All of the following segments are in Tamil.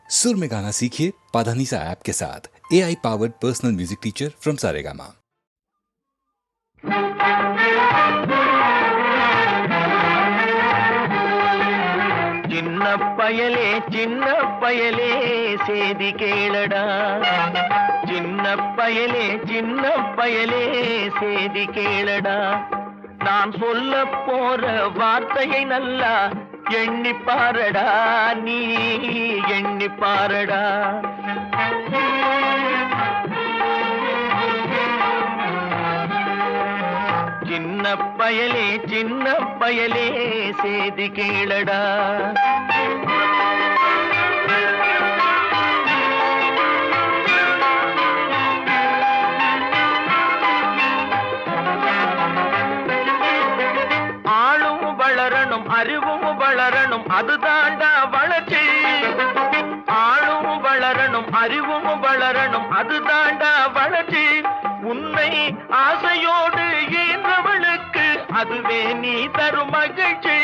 सुर में गाना सीखिए पाधानीसा ऐप के साथ। AI powered personal music teacher from Saregama. சின்ன பயலே சேதி கேளடா, சின்ன பயலே சேதி கேளடா. நான் சொல்ல போற வார்த்தையை நல்லா எண்ணி பாரடா, நீ எண்ணி பாரடா. சின்ன பயலே சேதி கேளடா. ஆளும் வளரணும், அறிவும் வளரணும், அதுதாண்டா வளர்ச்சி. ஆளும் வளரணும், அறிவும் வளரணும், அதுதாண்டா வளர்ச்சி. உன்னை ஆசையோடு ஈன்றவளுக்கு அதுவே நீ தரும் மகிழ்ச்சி.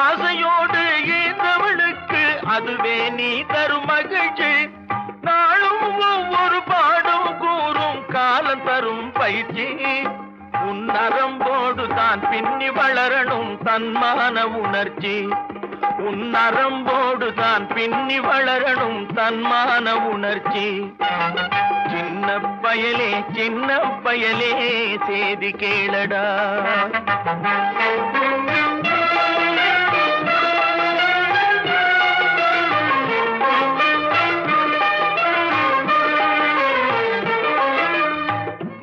ஆசையோடு ஈன்றவளுக்கு அதுவே நீ தரும் மகிழ்ச்சி. நாளும் ஒவ்வொரு பாடும் கூறும் காலம் தரும் பயிற்சி. உன் நரம்போடு தான் பின்னி வளரணும் தன்மான உணர்ச்சி. உன் நரம்போடு தான் பின்னி வளரணும் தன்மான உணர்ச்சி. சின்ன பயலே சேதி கேளடா.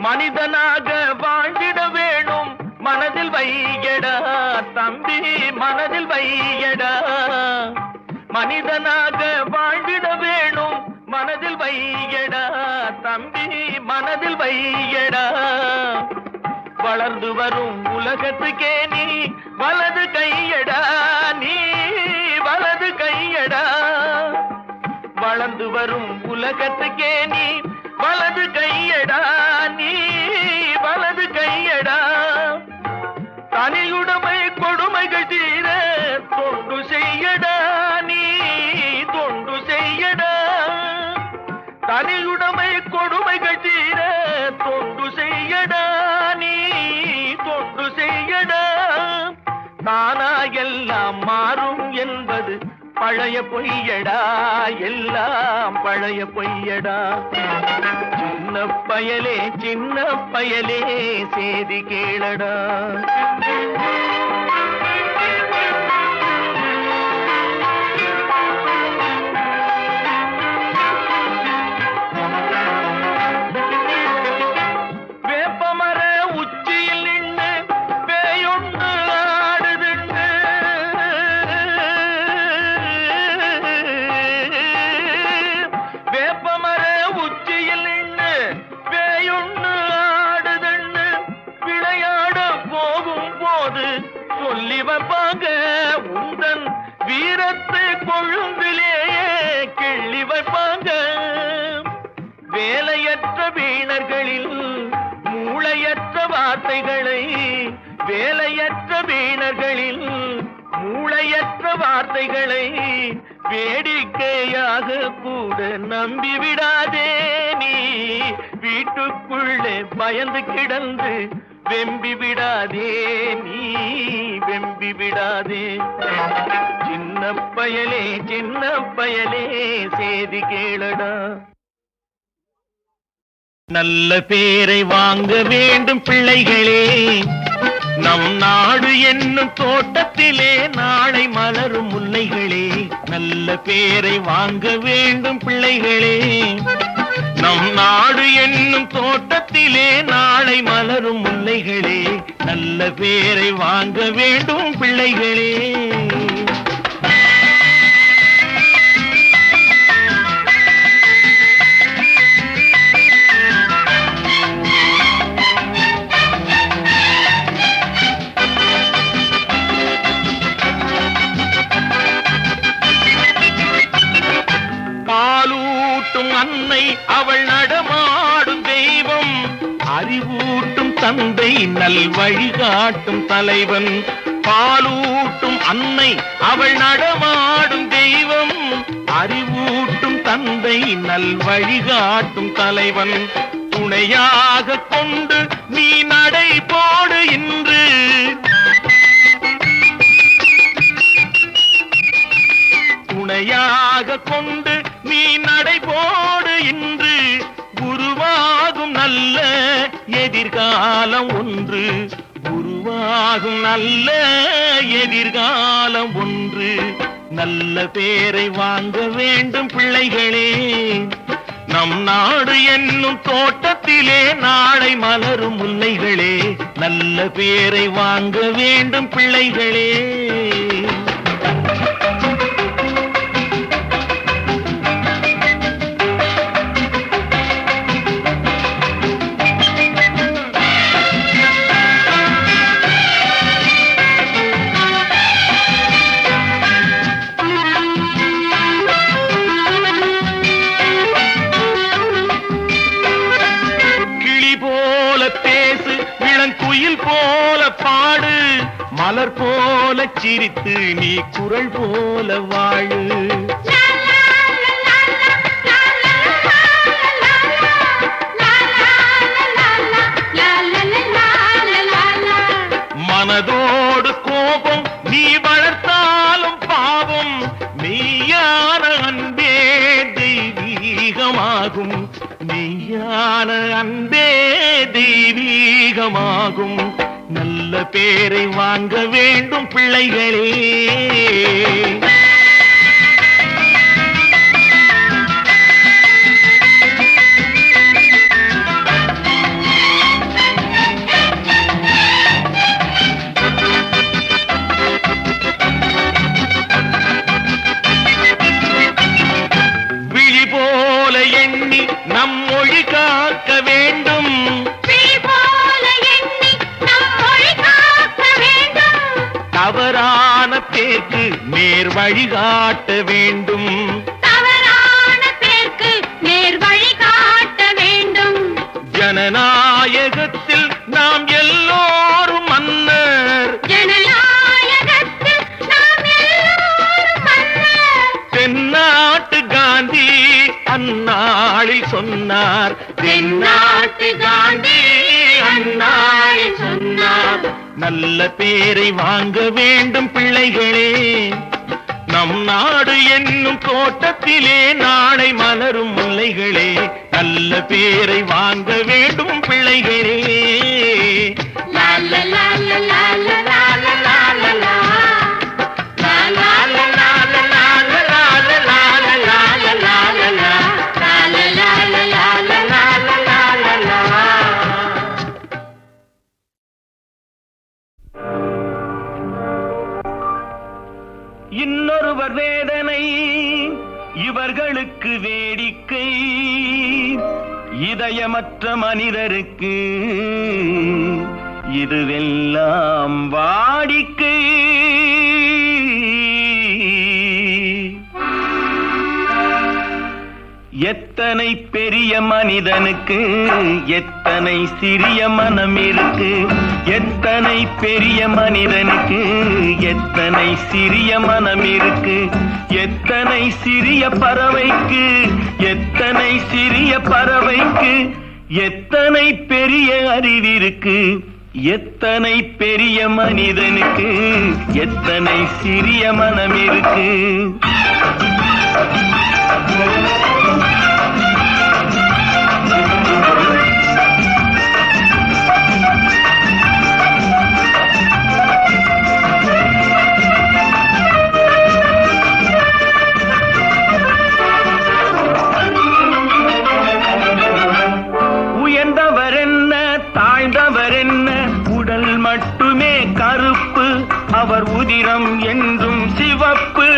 மனிதனாக வாழ்ந்திட வேணும் மனதில் வையடா தம்பி, மனதில் வையடா. மனிதனாக வாழ்ந்திட வேணும் மனதில் வையடா தம்பி, மனதில் வையடா. வளர்ந்து வரும் உலகத்துக்கே நீ வலது கையடா, நீ வலது கையடா. வளர்ந்து வரும் உலகத்துக்கே நீ வலது கையடா, நீ வலது கையடா. தனியுடைமை கொடுமைகள் தீர தொண்டு செய்யடா, நீ தொண்டு செய்யடா. தனியுடைமை கொடுமைகள் தீர தொண்டு செய்யடா, நீ தொண்டு செய்யடா. தானா எல்லாம் மாறும் என்பது பழைய பொய்யடா, எல்லாம் பழைய பொய்யடா. சின்ன பயலே சேதி கேளடா. வேப்பமர உச்சியில் நின்று பேயொன்று ஆடுதுண்டு. வேப்பமர உச்சியில் நின்று பேயொன்று ஆடுதுண்டு. விளையாட போகும் போது சொல்லி வைப்பாங்க உந்தன் வீரத்தை கொழும்பிலேயே கிள்ளி வைப்பாங்க. வேலையற்ற வீணர்களில் மூளையற்ற வார்த்தைகளை, வேலையற்ற வீணர்களில் மூளையற்ற வார்த்தைகளை வேடிக்கையாக கூட நம்பிவிடாதே. நீ வீட்டுக்குள்ளே பயந்து கிடந்து வெம்பி விடாதே, நீ வெம்பி விடாதே. சின்ன பயலே சேதி கேளடா. நல்ல பேரை வாங்க வேண்டும் பிள்ளைகளே, நம் நாடு என்னும் தோட்டத்திலே நாளை மலரும் முல்லைகளே. நல்ல பேரை வாங்க வேண்டும் பிள்ளைகளே, நம் நாடு என்னும் தோட்டத்திலே நாளை மலரும் முல்லைகளே. நல்ல பேரை வாங்க வேண்டும் பிள்ளைகளே. பாலூட்டும் அன்னை அவள் நடமாடும் தெய்வம், அறிவூட்டும் தந்தை நல் வழிகாட்டும் தலைவன். பாலூட்டும் அன்னை அவள் நடமாடும் தெய்வம், அறிவூட்டும் தந்தை நல் வழிகாட்டும் தலைவன் துணையாக கொண்டு நீ நடை போடு இன்று. துணையாக கொண்டு நீ நடை போடு இன்று. உருவாகும் நல்ல எதிர்காலம் ஒன்று. உருவாகும் நல்ல எதிர்காலம் ஒன்று. நல்ல பேரை வாங்க வேண்டும் பிள்ளைகளே. நம் நாடு என்னும் தோட்டத்திலே நாளை மலரும் முல்லைகளே. நல்ல பேரை வாங்க வேண்டும் பிள்ளைகளே. குயில் போல பாடு, மலர் போல சிரித்து நீ குரல் போல வாழு. மனதோடு கோபம் நீ வளர்த்தாலும் பாவம். மெய்யான அன்பே தெய்வீகமாகும். மெய்யான அன்பே தெய்வீகமாகும். நல்ல பேரை வாங்க வேண்டும் பிள்ளைகளே. விழி போல எண்ணி நம் மொழி காக்க வேண்டும். தவறான பேருக்கு நேர் வழிகாட்ட வேண்டும். தவறான பேருக்கு நேர் வழிகாட்ட வேண்டும். ஜனநாயகத்தில் நாம் எல்லோரும் மன்னர். ஜனநாயகத்தில் நாம் எல்லோரும் மன்னர். தென்னாட்டு காந்தி அந்நாளில் சொன்னார். தென்னாட்டு காந்தி அந்நாளில் சொன்னார். நல்ல பேரை வாங்க வேண்டும் பிள்ளைகளே. நம் நாடு என்னும் தோட்டத்திலே நாளை மலரும் முல்லைகளே. நல்ல பேரை வாங்க வேண்டும் பிள்ளைகளே. இன்னொருவர் வேதனை இவர்களுக்கு வேடிக்கை. இதயமற்ற மனிதருக்கு இதுவெல்லாம் வாடிக்கை. எத்தனை பெரிய மனிதனுக்கு எத்தனை சிறிய மனம் இருக்கு. எத்தனை பெரிய மனிதனுக்கு எத்தனை சிறிய மனம் இருக்கு. எத்தனை சிறிய பறவைக்கு எத்தனை சிறிய பறவைக்கு எத்தனை பெரிய அறிவிருக்கு. எத்தனை பெரிய மனிதனுக்கு எத்தனை சிறிய மனம் இருக்கு. உயர்ந்தவர் என்ன தாழ்ந்தவர் என்ன, உடல் மட்டுமே கருப்பு, அவர் உதிரம் என்றும் சிவப்பு.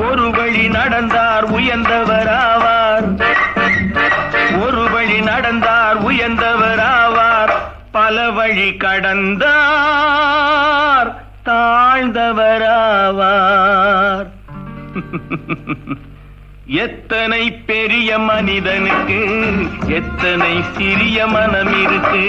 ஒரு வழி நடந்தார் உயர்ந்தவராவார். ஒரு வழி நடந்தார் உயர்ந்தவராவார். பல வழி கடந்தார் தாழ்ந்தவராவார். எத்தனை பெரிய மனிதனுக்கு எத்தனை சிறிய மனம் இருக்கு.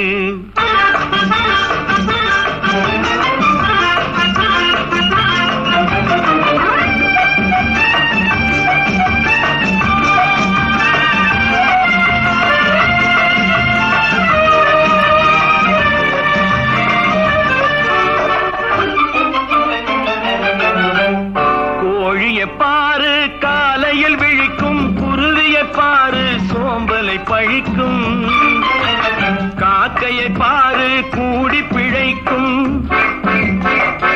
பழிக்கும். காக்கையை பாரு கூடி பிழைக்கும்,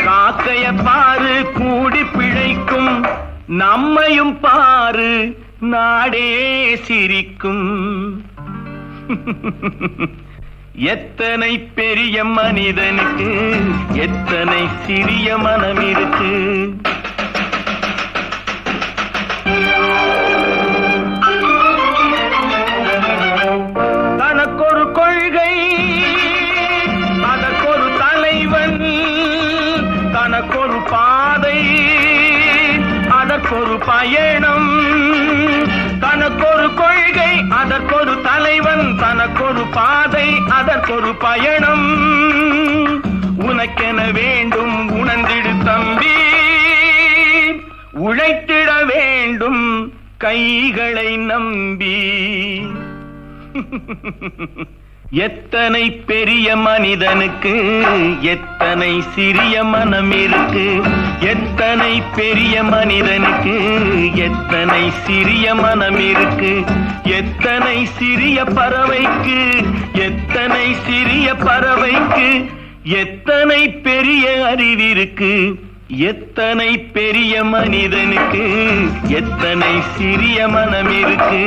காக்கைய பாரு கூடி பிழைக்கும், நம்மையும் பாரு நாடே சிரிக்கும். எத்தனை பெரிய மனிதனுக்கு எத்தனை சிறிய மனம் இருக்கு. தனக்கொரு கொள்கை, அதற்கொரு தலைவன், தனக்கொரு பாதை, அதற்கொரு பயணம். தனக்கொரு கொள்கை, அதற்கொரு தலைவன், தனக்கொரு பாதை, அதற்கொரு பயணம். உனக்கென வேண்டும் உணர்ந்திடு தம்பி, உழைத்திட வேண்டும் கைகளை நம்பி. எத்தனை பெரிய மனிதனுக்கு எத்தனை சிறிய மனம் இருக்கு. எத்தனை பெரிய மனிதனுக்கு எத்தனை சிறிய மனம் இருக்கு. எத்தனை சிறிய பறவைக்கு எத்தனை சிறிய பறவைக்கு எத்தனை பெரிய அறிவிருக்கு. எத்தனை பெரிய மனிதனுக்கு எத்தனை சிறிய மனம் இருக்கு.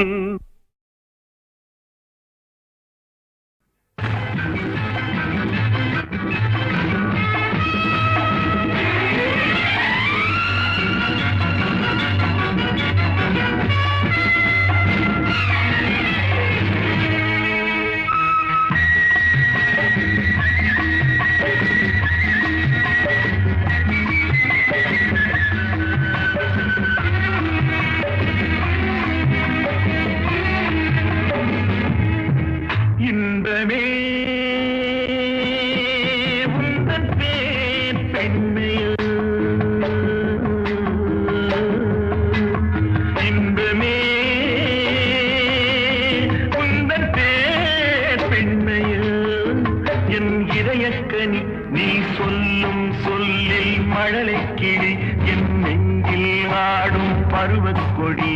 இன்பமே உந்தன் பேர் பெண்மையில், இன்பமே உந்தன் பேர் பெண்மையில், என் இதயக்கனி நீ சொல்லும் சொல்லில் மழலை கிளி, என் நெஞ்சில் ஆடும் பருவக்கொடி.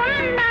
பொன்னான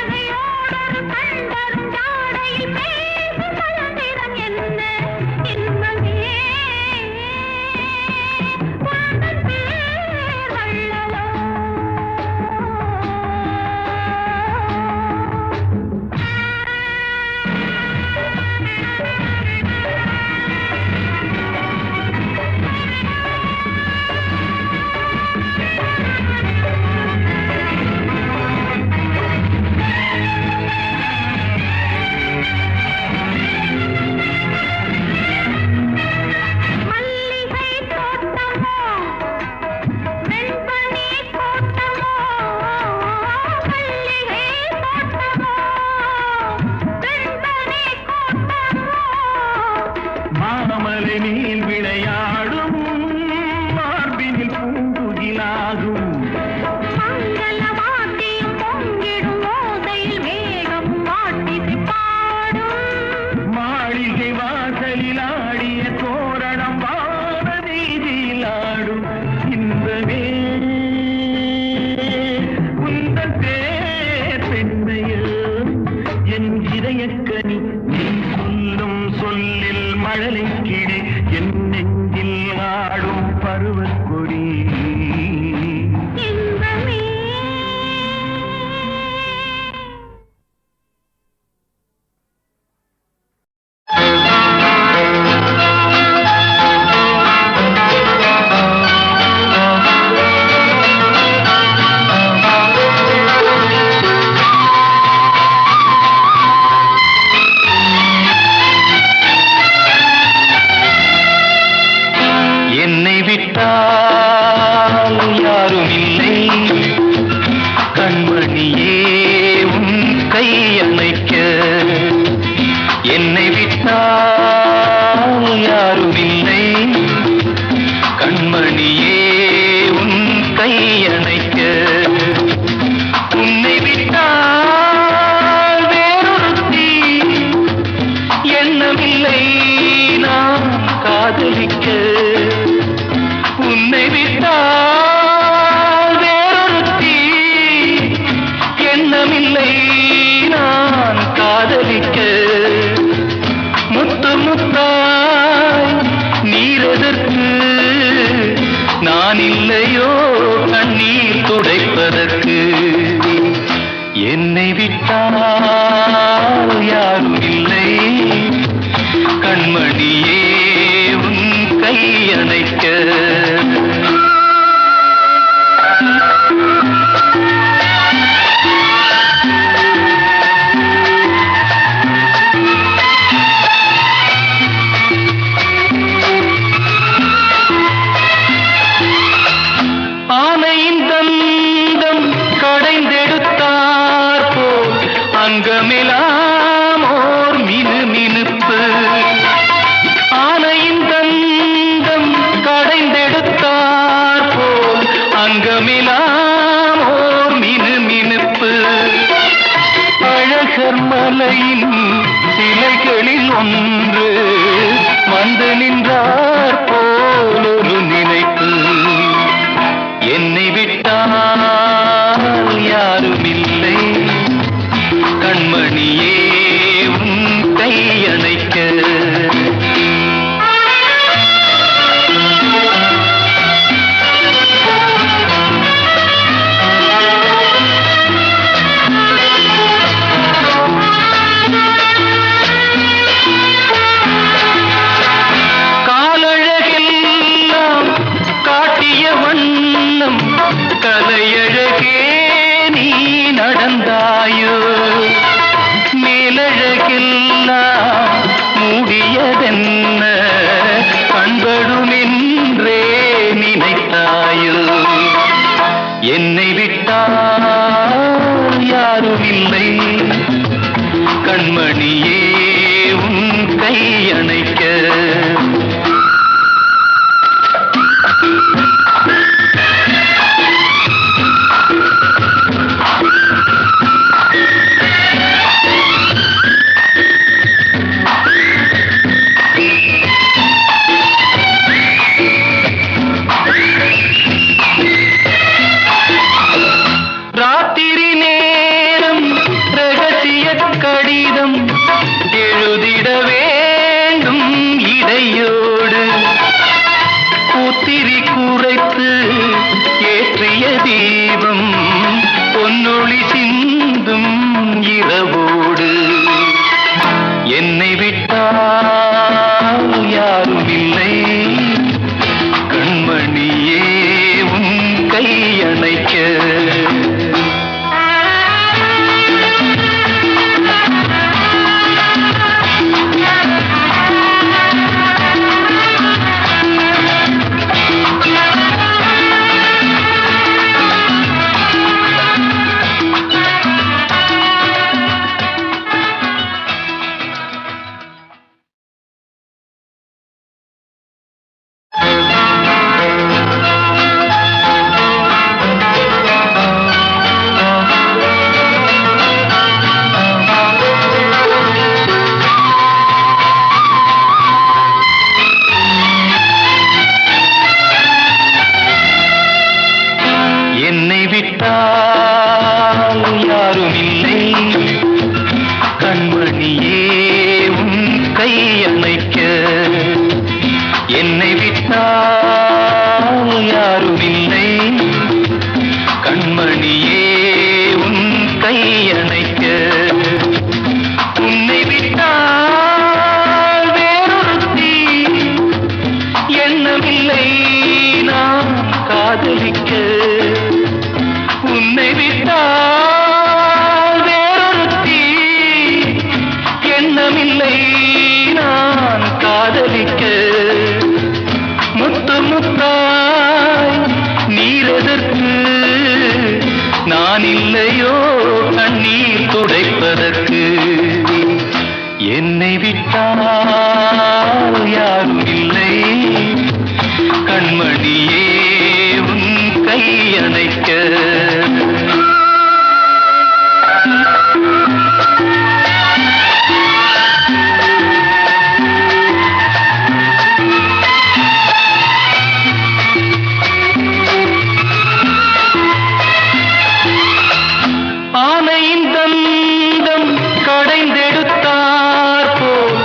நான் இல்லையோ கண்ணீர் துடைப்பதற்கு என்னை விட்டால் யாரும் இல்லை கண்மணியே உன் கை அணைக்க ஆனையின் தந்தம் கடைந்தெடுத்தார் போல் அங்கமெல்லாம் ஓர் மினுமினுப்பு ஆனையின் தந்தம் கடைந்தெடுத்தார் போல் அங்கமெல்லாம் ஓர் மினுமினுப்பு அழகர் மலையின் சிலைகளில் ஒன்று வந்து நின்றார் போல் ஒரு நினைப்பு என்னை விட்டால் யாரும் இல்லை கண்மணியே உன் கை அணைக்க காலழகெல்லாம் காட்டிய வண்ணம் கலையழகே நீ நடந்தாயோ மேலழகெல்லாம் மூடியதென்ன கண்படுமென்றே நினைத்தாயோ என்னை விட்டால் யாரும் இல்லை கண்மணியே உன் கை அணைக்க ராத்திரி நேரம் ரகசிய கடிதம் எழுதிட வேண்டும் இடையோடு பூத்திரி குறைத்து ஏற்றிய தீபம் பொன்னொளி சிந்தும் இரவோடு என்னை விட்டால் யாரும் இல்லை கண்மணியே உன் கை அணைக்க என்னை விட்டால் யாரும் இல்லை கண்மணியே உன் கை அணைக்க என்னை விட்டால் யாரும் இல்லை கண்மணியே உன் கை அணைக்க உன்னை விட்டால் வேறொருத்தி எண்ணமில்லை நான் காதலிக்க உன்னை விட்டால் வேறொருத்தி எண்ணமில்லை நான் காதலிக்க முத்து முத்தாய் நீரெதற்கு நான் இல்லையோ கண்ணீர் துடைப்பதற்கு என்னை விட்டால் யாரும் இல்லை கண்மணியே உன் கை அணைக்க ஆனையின் தந்தம் கடைந்தெடுத்தார் போல்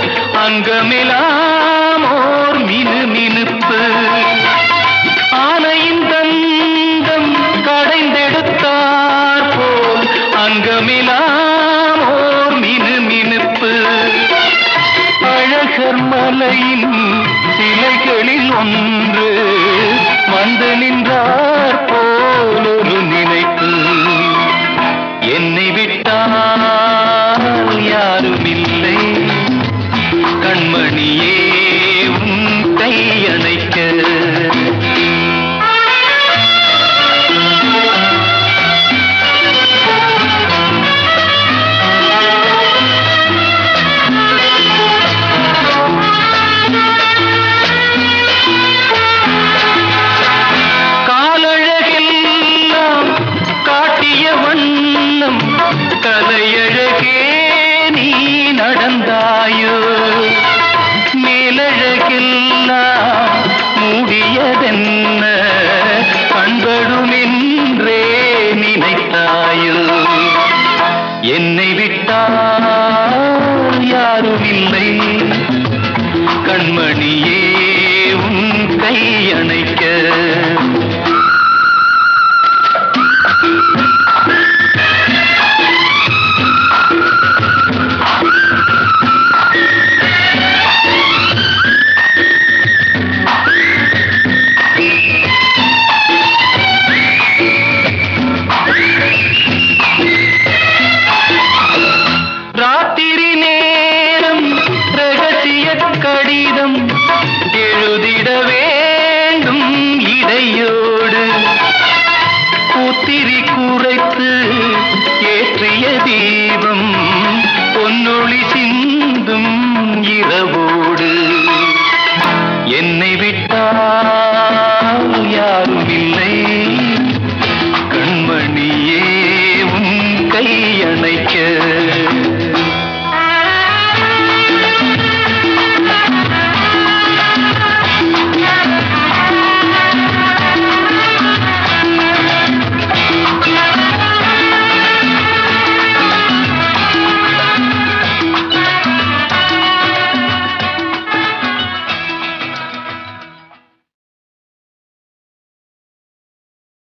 மலையின் சிலைகளில் ஒன்று வந்து நின்றார் போலொரு